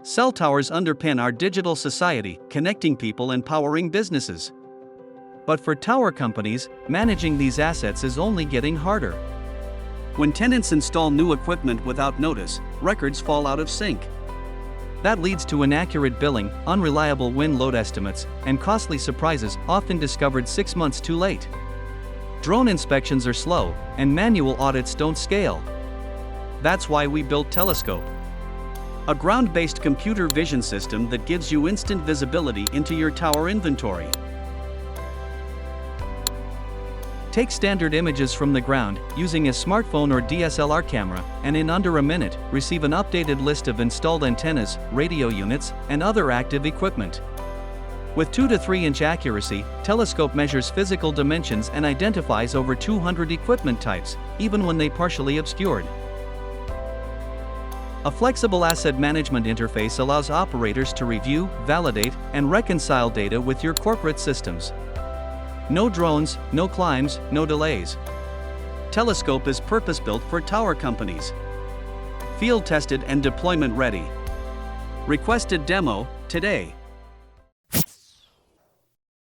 Cell towers underpin our digital society, connecting people and powering businesses. But for tower companies, managing these assets is only getting harder. When tenants install new equipment without notice, records fall out of sync. That leads to inaccurate billing, unreliable wind load estimates, and costly surprises often discovered 6 months too late. Drone inspections are slow, and manual audits don't scale. That's why we built Telescope, a ground-based computer vision system that gives you instant visibility into your tower inventory. Take standard images from the ground using a smartphone or DSLR camera, and in under a minute, receive an updated list of installed antennas, radio units, and other active equipment. With 2 to 3 inch accuracy, Telescope measures physical dimensions and identifies over 200 equipment types, even when they partially obscured. A flexible asset management interface allows operators to review, validate, and reconcile data with your corporate systems. No drones, no climbs, no delays. Telescope is purpose-built for tower companies. Field tested and deployment ready. Requested demo today.